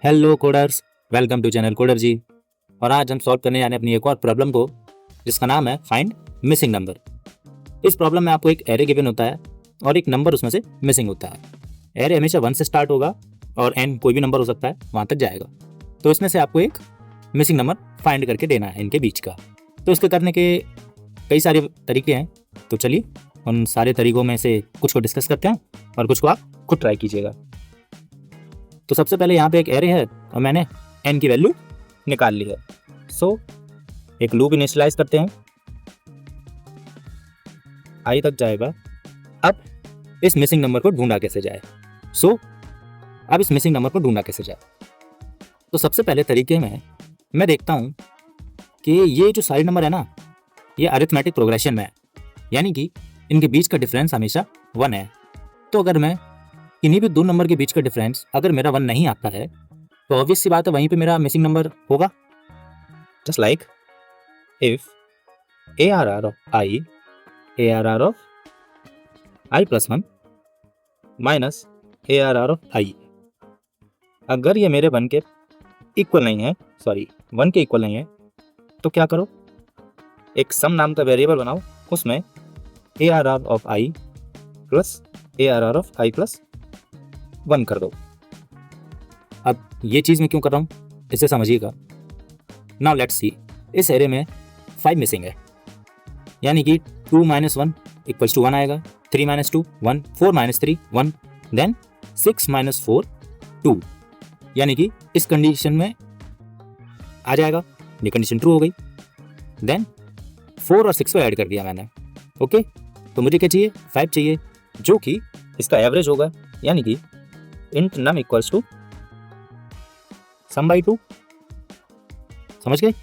Hello coders, welcome to channel coder ji. और आज हम सॉल्व करने जाने अपनी एक और प्रॉब्लम को, जिसका नाम है फाइंड मिसिंग नंबर। इस प्रॉब्लम में आपको एक एरे गिवन होता है और एक नंबर उसमें से मिसिंग होता है। एरे हमेशा 1 से स्टार्ट होगा और n कोई भी नंबर हो सकता है, वहाँ तक जाएगा। तो इसमें से आपको एक मिसिंग नंबर फाइंड करके देना है इनके बीच का। तो इसके करने के कई सारे तरीके हैं, तो चलिए उन सारे तरीकों में से कुछ को डिस्कस करते हैं और कुछ को आप खुद ट्राई कीजिएगा। तो सबसे पहले यहाँ पे एक एरे है और मैंने n की वैल्यू निकाल ली है। सो एक लूप इनिशियलाइज करते हैं, i तक जाएगा। अब इस मिसिंग नंबर को ढूंढा कैसे जाए। अब इस मिसिंग नंबर को ढूंढा कैसे जाए, तो सबसे पहले तरीके में मैं देखता हूँ कि ये जो सारे नंबर है ना, ये अरिथमेटिक प्रोग्रेशन में है, यानी कि इनके बीच का डिफरेंस हमेशा 1 है। तो अगर मैं इन्हीं भी दो नंबर के बीच का डिफरेंस अगर मेरा 1 नहीं आता है, तो ऑब्वियस सी बात है वहीं पे मेरा मिसिंग नंबर होगा। Just like if ARR of i plus 1 minus ARR of i, अगर ये मेरे 1 के इक्वल नहीं है, 1 के इक्वल नहीं है, तो क्या करो, एक सम नाम का वेरिएबल बनाओ, उसमें ARR of i plus ARR of i plus 1 कर दो। अब ये चीज़ मैं क्यों कर रहा हूँ इसे समझिएगा। नाउ लेट्स सी, इस एरे में 5 मिसिंग है, यानी कि 2 - 1 = 1 आएगा, 3 - 2 1, 4 - 3 1, देन 6 - 4 2, यानी कि इस कंडीशन में आ जाएगा। ये कंडीशन ट्रू हो गई। देन 4 और 6 को ऐड कर दिया मैंने। ओके, तो मुझे क्या चाहिए, 5 चाहिए, जो कि इसका एवरेज होगा, यानी कि int num equals to sum by 2। समझ गए,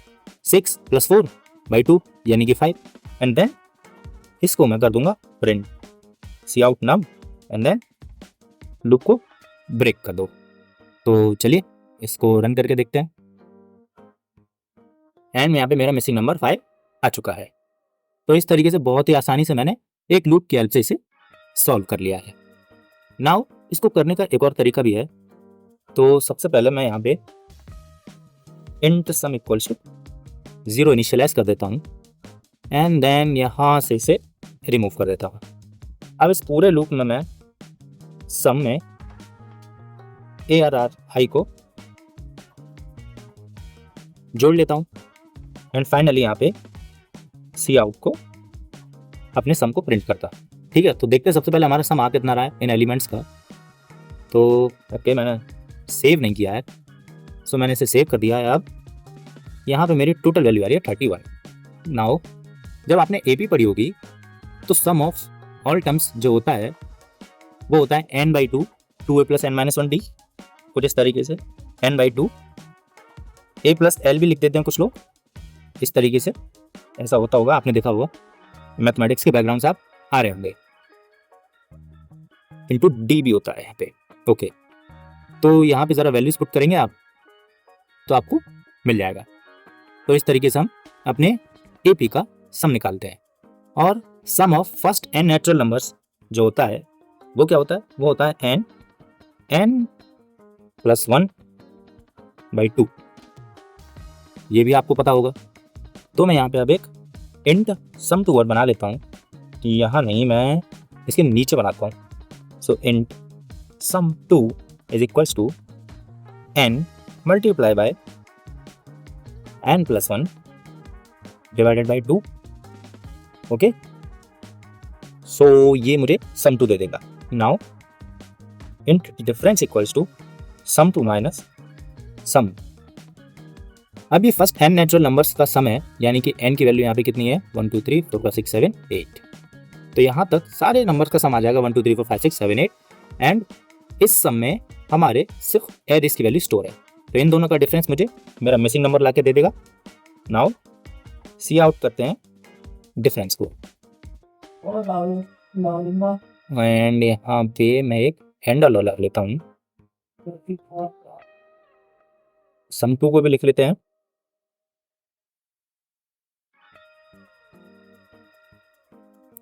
6 + 4 बाई 2 यानी कि 5। एंड देन इसको मैं कर दूंगा print cout num and then loop को ब्रेक कर दो। तो चलिए इसको रन करके देखते हैं। एंड यहाँ पे मेरा मिसिंग नंबर 5 आ चुका है। तो इस तरीके से बहुत ही आसानी से मैंने एक लूप की हेल्प से इसे सॉल्व कर लिया है। नाउ इसको करने का एक और तरीका भी है। तो सबसे पहले मैं यहाँ पे int sum equals to 0 initialize कर देता हूँ एंड देन यहाँ से इसे रिमूव कर देता हूँ। अब इस पूरे लूप में मैं सम में ARR i को जोड़ लेता हूँ एंड फाइनली यहाँ पे cout को अपने सम को प्रिंट करता। ठीक है, तो देखते हैं सबसे पहले हमारा सम आ कितना रहा है इन एलिमेंट्स का। तो ओके, मैंने सेव नहीं किया है, सो मैंने इसे सेव कर दिया है। अब यहाँ पे मेरी टोटल वैल्यू आ रही है 31। नाउ जब आपने AP पढ़ी होगी तो सम ऑफ ऑल टर्म्स जो होता है वो होता है n/2 2a + n - 1d, कुछ इस तरीके से n/2 a + l भी लिख देते हैं कुछ लोग, इस तरीके से ऐसा होता होगा, आपने देखा होगा, मैथमेटिक्स के बैकग्राउंड से आप आ रहे होंगे। इंटू d भी होता है यहाँ पे। ओके, तो यहाँ पे ज़रा वैल्यूज पुट करेंगे आप तो आपको मिल जाएगा। तो इस तरीके से हम अपने AP का सम निकालते हैं। और sum of first n natural numbers जो होता है वो क्या होता है, वो होता है n + 1/2। ये भी आपको पता होगा। तो मैं यहाँ पे अब एक int sum2 वर्ड बना लेता हूँ, कि यहाँ नहीं, मैं इसके नीचे बनाता हूँ। सो int sum2 = n × n + 1 / 2। Okay, so ये मुझे sum2 दे देगा। Now int difference equals to sum2 minus sum. अब ये फर्स्ट n नेचुरल नंबर्स का सम है, यानी कि n की वैल्यू यहाँ पे कितनी है, 1 2 3 4 5 6 7 8। तो यहाँ तक सारे नंबर्स का सम आ जाएगा 1 2 3 4 5 6 7 8। एंड इस सम में हमारे सिर्फ एरेस की वैल्यू स्टोर है, तो इन दोनों का डिफरेंस मुझे मेरा मिसिंग नंबर ला के दे देगा। नाउ cout करते हैं डिफरेंस को, एंड यहाँ पे मैं एक हैंडल लगा लेता हूँ, sum2 को भी लिख लेते हैं।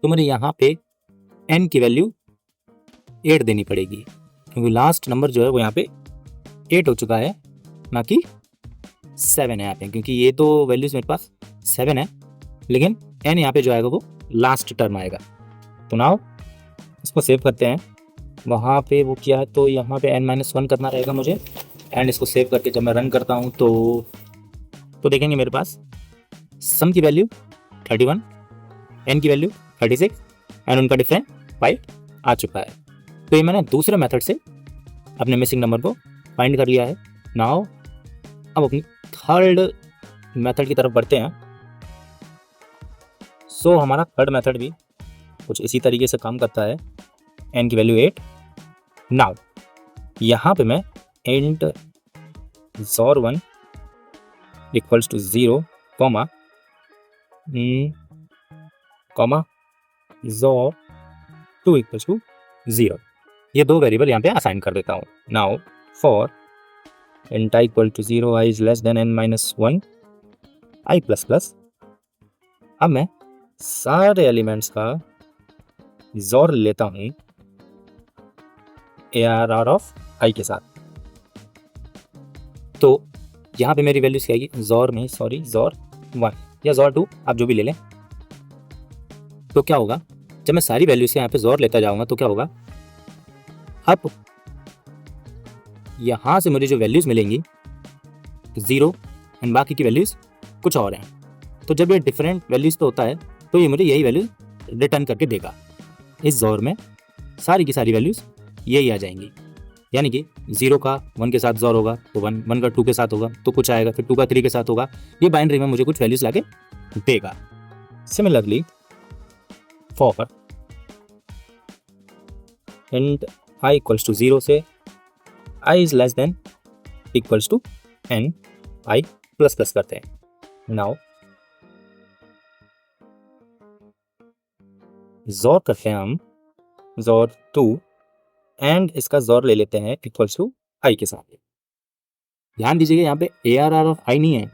तो मुझे यहाँ पे n की वैल्यू 8 देनी पड़ेगी, क्योंकि लास्ट नंबर जो है वो यहाँ पे 8 हो चुका है। ना कि 7 है यहाँ पे, क्योंकि ये तो वैल्यूज मेरे पास 7 है, लेकिन n यहाँ पे जो आएगा वो लास्ट टर्म आएगा। तो नाउ इसको सेव करते हैं। वहाँ पे वो किया है तो यहाँ पे n-1 करना रहेगा मुझे, एंड इसको सेव करके जब मैं रन करता हूँ तो देखेंगे मेरे पास सम की वैल्यू 31, n की वैल्यू 36 एंड उनका डिफरेंट 5 आ चुका है। तो ये मैंने दूसरे मेथड से अपने मिसिंग नंबर को फाइंड कर लिया है। नाउ अब अपनी थर्ड मेथड की तरफ बढ़ते हैं। सो हमारा थर्ड मेथड भी कुछ इसी तरीके से काम करता है। n की वैल्यू 8। नाउ यहाँ पे मैं int zor1 equals to 0 comma zor2 equals to 0, ये दो वेरिएबल यहाँ पे असाइन कर देता हूँ। Now for int i equal to 0 i is less than n-1 i plus plus. अब मैं सारे एलिमेंट्स का जोर लेता हूँ ARR ऑफ i के साथ। तो यहाँ पे मेरी वैल्यूज क्या आएगी, zor1 या zor2, आप जो भी ले लें। तो क्या होगा, जब मैं सारी वैल्यूज यहाँ पे जोर लेता जाऊँगा तो क्या होगा, अब यहाँ से मुझे जो वैल्यूज मिलेंगी 0 एंड बाकी की वैल्यूज कुछ और हैं। तो जब ये डिफरेंट वैल्यूज तो होता है तो ये मुझे यही वैल्यू रिटर्न करके देगा। इस जोर में सारी की सारी वैल्यूज यही आ जाएंगी, यानी कि 0 का 1 के साथ जोर होगा तो 1 का 2 के साथ होगा तो कुछ आएगा, फिर 2 का 3 के साथ होगा। ये बाइनरी में मुझे कुछ वैल्यूज लाके देगा। Similarly for int i equals to 0 से i is less than equals to n i plus plus करते हैं। नाउ जोर करते हैं हम zor2 एंड इसका जोर ले लेते हैं इक्वल्स टू i के साथ। ध्यान दीजिएगा यहाँ पे ARR ऑफ i नहीं है,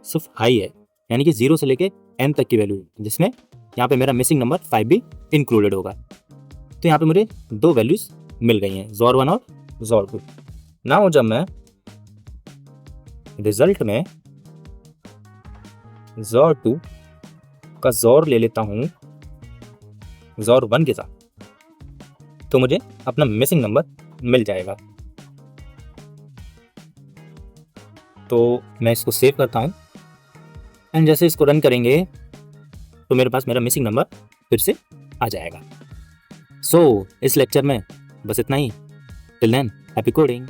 सिर्फ i है, यानी कि 0 से लेके n तक की वैल्यू, जिसमें यहाँ पे मेरा मिसिंग नंबर 5 भी इंक्लूडेड होगा। तो यहाँ पे मुझे दो वैल्यूज मिल गई हैं, zor1 और zor2। नाउ जब मैं रिजल्ट में zor2 का जोर ले लेता हूँ zor1 के साथ तो मुझे अपना मिसिंग नंबर मिल जाएगा। तो मैं इसको सेव करता हूँ एंड जैसे इसको रन करेंगे तो मेरे पास मेरा मिसिंग नंबर फिर से आ जाएगा। सो इस लेक्चर में बस इतना ही। Till then happy coding.